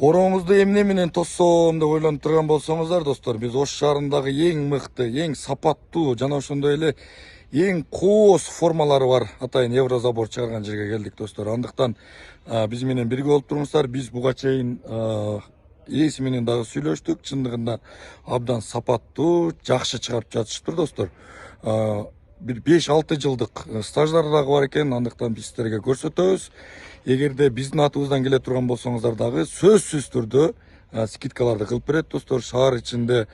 Короңузду эмне менен тоссом деп ойлонуп турган болсоңуздар, достор, биз Ош шаарындагы эң мыкты, эң сапаттуу жана ошондой эле эң кооз формалары бар атайын Еврозабор чыгарган жерге келдик, достор. Андыктан биз менен бирге болуп туруңуздар. Биз буга чейин ээси менен дагы сүйлөштүк. Чындыгында абдан сапаттуу, жакшы чыгарып жатышыптыр, достор. Bir 5-6 жылдык стаждары дагы бар экен. Андыктан биз сиздерге көрсөтөбүз. Эгерде биздин атыбыздан келе турган болсоңуздар дагы сөзсүз түрдө скидкаларды кылып берет, достор. Шаар ичинде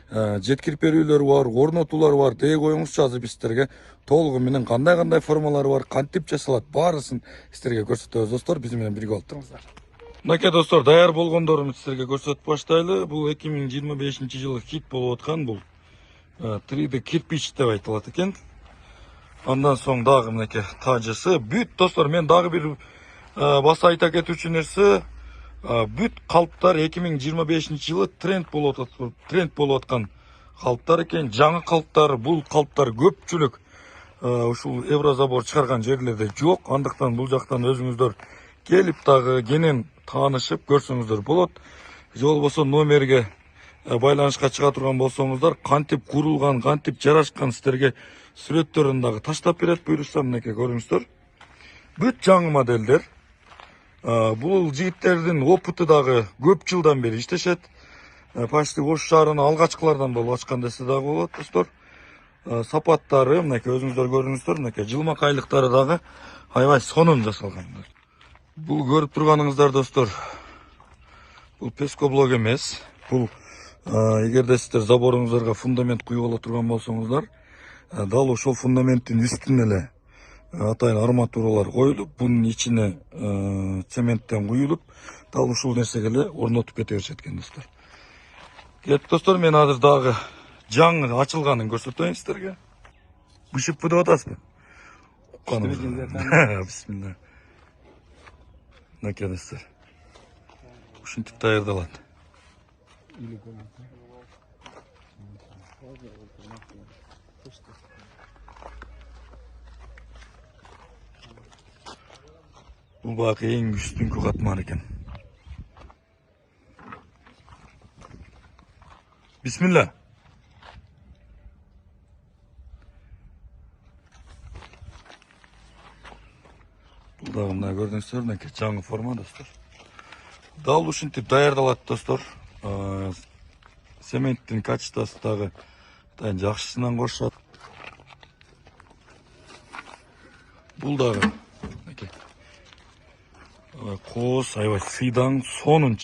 жеткирип берүүлөр бар, орнотуулар бар. Дей коюңузчу, азыр биз сиздерге толугу менен кандай формалары бар, кантип жасалат, баарысын сиздерге көрсөтөбүз, достор. Биз менен бирге болуп туруңуздар. Мынакей, достор, даяр болгондорун сиздерге көрсөтүп баштайлы. Бул 2025-жылы хит болуп аткан бул 3D кирпич деп айтылат экен. Андан соң дагы мынакей тажысы. Бүт, достор, мен дагы бир баса айта кетүүчү нерсе, бүт калыптар 2025-жылы тренд болуп аткан калыптар экен. Жаңы калыптар, бул калыптар көпчүлүк ушул Еврозабор чыгарган жерлерде жок. Андыктан бул жактан өзүңүздөр келип дагы кенен таанышып көрсөңүздөр болот. Же болбосо номерге байланышка чыга турган болсоңуздар, кантип курулган, кантип жарашкан сиздерге сүрөттөрүн дагы таштап берет. Буюрса, мынакей көрүңүздөр. Бүт жаңы модельдер. Бул жигиттердин опыты дагы көп жылдан бери иштешет. Почти Ош шаарынын алгачкылардан болуп ачкан десе дагы болот, достор. Сапаттары мынакей өзүңүздөр көрүңүздөр. Мынакей жылмакайлыктары дагы аябай сонун жасалган. Бул көрүп турганыңыздар, достор, бул пескоблок эмес. Бул эгерде сиздер заборуңуздарга фундамент куюп турган болсоңуздар, дал ошол фундаменттин үстүнө эле атайын арматуралар коюлуп, бунун ичине цементтен куюлуп, дал ушул нерсеге эле орнотуп кете беришет экен, достор. Кет, достор, мен азыр дагы жаңы ачылганын көрсөтөйүн сиздерге. Бышыппы деп атасызбы? Бисмилла. Мынакей, достор. Ушинтип даярдалат. Бул бакы эң үстүнкү катман экен. Бисмилла. Бул дагы мына көрдүңүздөр, мынакей жаңы форма, достор. Дал ушинтип даярдалат, достор. Цементтин качествосы дагы жакшысынан коюшат. Бул дагы кооз, аябай сыйдаң, сонун